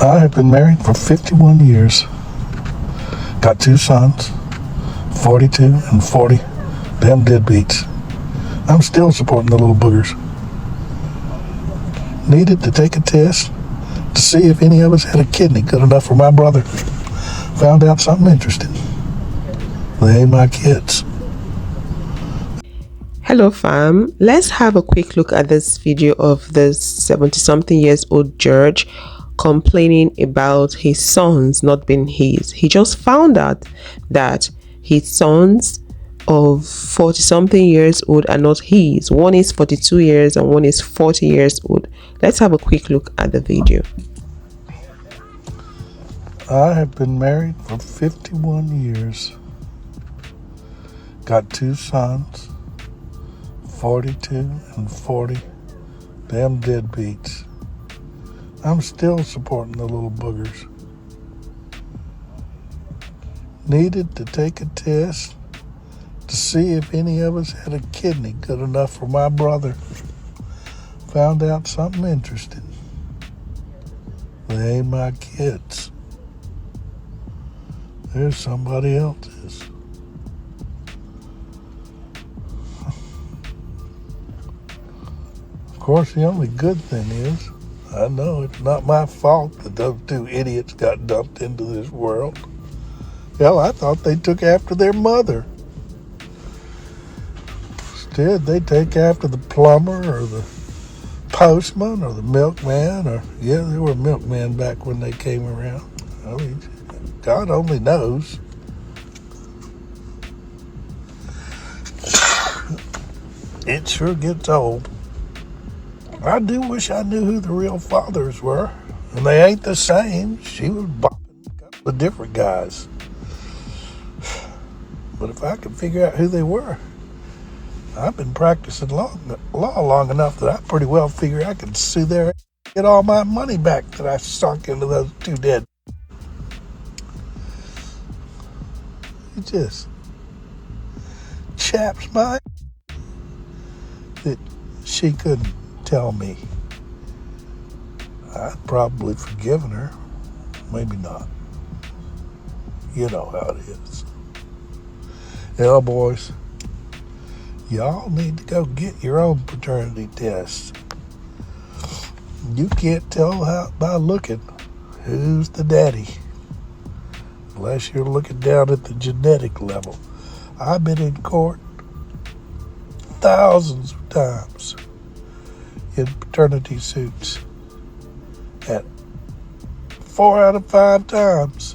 I have been married for 51 years. Got 2 sons, 42 and 40. Damn deadbeats. I'm still supporting the little boogers. Needed to take a test to see if any of us had a kidney good enough for my brother. Found out something interesting. They ain't my kids. Hello fam, let's have a quick look at this video of this 70-something years old George complaining about his sons not being his. He just found out that his sons of 40-something years old are not his. One is 42 years and one is 40 years old. Let's have a quick look at the video. I have been married for 51 years. Got 2 sons, 42 and 40. Damn deadbeats. I'm still supporting the little boogers. Needed to take a test to see if any of us had a kidney good enough for my brother. Found out something interesting. They ain't my kids. There's somebody else's. Of course, the only good thing is, I know it's not my fault that those 2 idiots got dumped into this world. Hell, I thought they took after their mother. Instead, they take after the plumber or the postman or the milkman, or, yeah, they were milkmen back when they came around. I mean, God only knows. It sure gets old. I do wish I knew who the real fathers were, and they ain't the same. She was bopping a couple of different guys. But if I could figure out who they were, I've been practicing law long enough that I pretty well figure I could sue their ass and get all my money back that I sunk into those 2 dead. It just chaps my that she couldn't tell me. I'd probably forgiven her. Maybe not. You know how it is. Yeah, boys, y'all need to go get your own paternity test. You can't tell by looking who's the daddy unless you're looking down at the genetic level. I've been in court thousands of times in paternity suits, and 4 out of 5 times,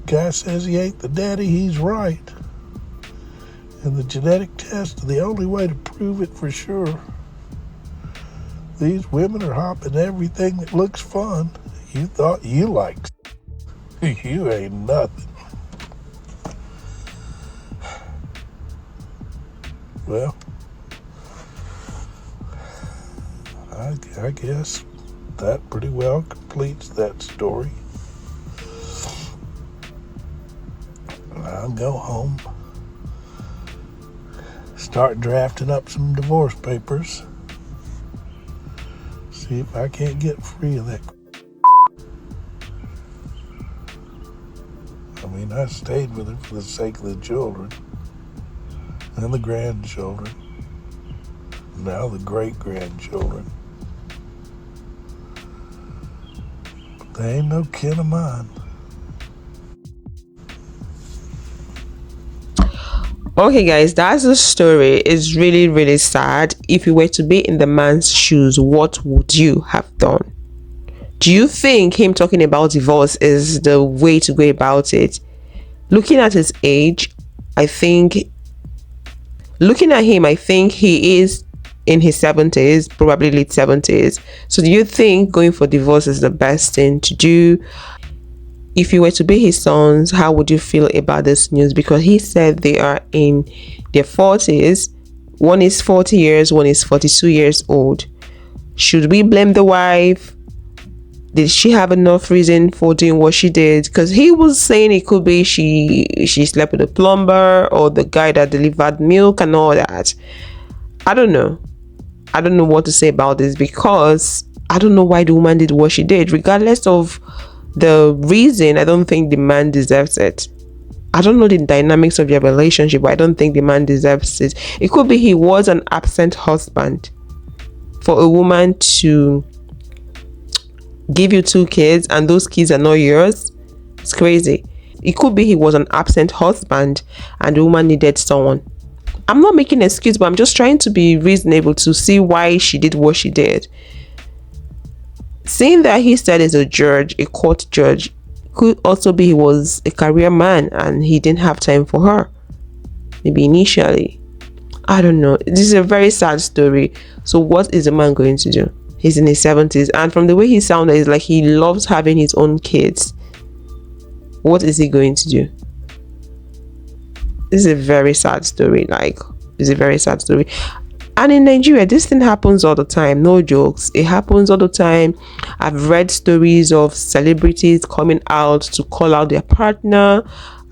guy says he ain't the daddy, he's right. And the genetic test is the only way to prove it for sure. These women are hopping everything that looks fun. You thought you liked. You ain't nothing. Well, I guess that pretty well completes that story. I'll go home, start drafting up some divorce papers, see if I can't get free of that. I mean, I stayed with her for the sake of the children and the grandchildren, now the great-grandchildren. But they ain't no kin of mine. Okay guys, that's the story. It's really sad. If you were to be in the man's shoes, what would you have done? Do you think him talking about divorce is the way to go about it? Looking at his age, I think he is in his 70s, probably late 70s. So do you think going for divorce is the best thing to do? If you were to be his sons, how would you feel about this news? Because he said they are in their 40s. One is 40 years, one is 42 years old. Should we blame the wife? Did she have enough reason for doing what she did? Because he was saying it could be she slept with a plumber or the guy that delivered milk and all that. I don't know what to say about this, because I don't know why the woman did what she did. Regardless of the reason, I don't think the man deserves it. I don't know the dynamics of your relationship, but I don't think the man deserves it. It could be he was an absent husband. For a woman to give you 2 kids and those kids are not yours, it's crazy. It could be he was an absent husband and the woman needed someone. I'm not making an excuse, but I'm just trying to be reasonable to see why she did what she did. Seeing that he said is a judge, a court judge, could also be he was a career man and he didn't have time for her. Maybe initially. I don't know. This is a very sad story. So what is the man going to do? He's in his 70s, and from the way he sounded, it's like he loves having his own kids. What is he going to do? This is a very sad story. It's a very sad story. And in Nigeria, this thing happens all the time. No jokes. It happens all the time. I've read stories of celebrities coming out to call out their partner.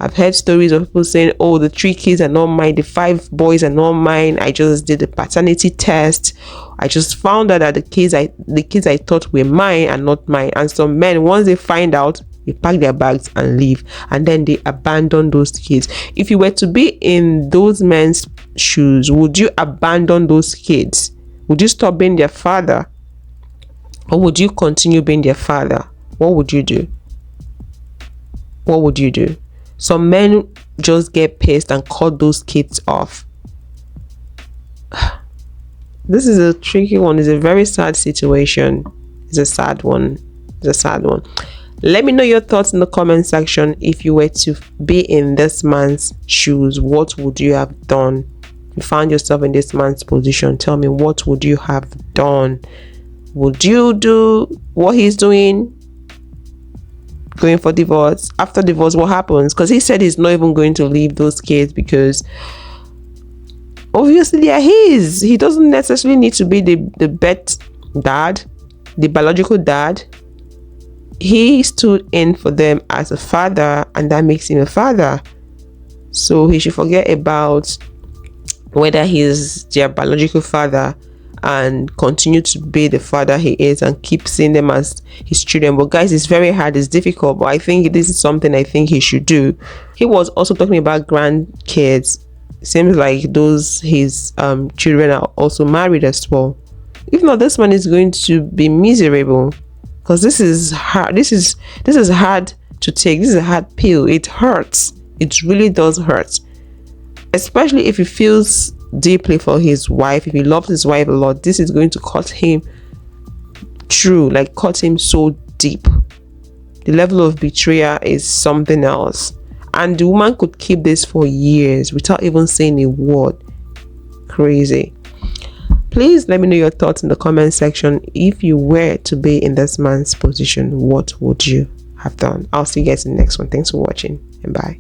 I've heard stories of people saying, oh, the 3 kids are not mine. The 5 boys are not mine. I just did the paternity test. I just found out that the kids I thought were mine are not mine. And some men, once they find out, they pack their bags and leave, and then they abandon those kids. If you were to be in those men's shoes, would you abandon those kids? Would you stop being their father, or would you continue being their father? What would you do? What would you do? Some men just get pissed and cut those kids off. This is a tricky one. It's a very sad situation. It's a sad one. It's a sad one. Let me know your thoughts in the comment section. If you were to be in this man's shoes, what would you have done? If you found yourself in this man's position, tell me, what would you have done? Would you do what he's doing? Going for divorce? After divorce, what happens? Because he said he's not even going to leave those kids because obviously they're his. He doesn't necessarily need to be the birth dad, the biological dad. He stood in for them as a father, and that makes him a father. So he should forget about whether he's their biological father and continue to be the father he is and keep seeing them as his children. But guys, it's very hard, it's difficult, but I think this is something I think he should do. He was also talking about grandkids. Seems like those his children are also married as well. If not, this man is going to be miserable. Because this is hard. This is hard to take. This is a hard pill. It hurts. It really does hurt. Especially if he feels deeply for his wife. If he loves his wife a lot, this is going to cut him through. Like cut him so deep. The level of betrayal is something else. And the woman could keep this for years without even saying a word. Crazy. Please let me know your thoughts in the comment section. If you were to be in this man's position, what would you have done? I'll see you guys in the next one. Thanks for watching and bye.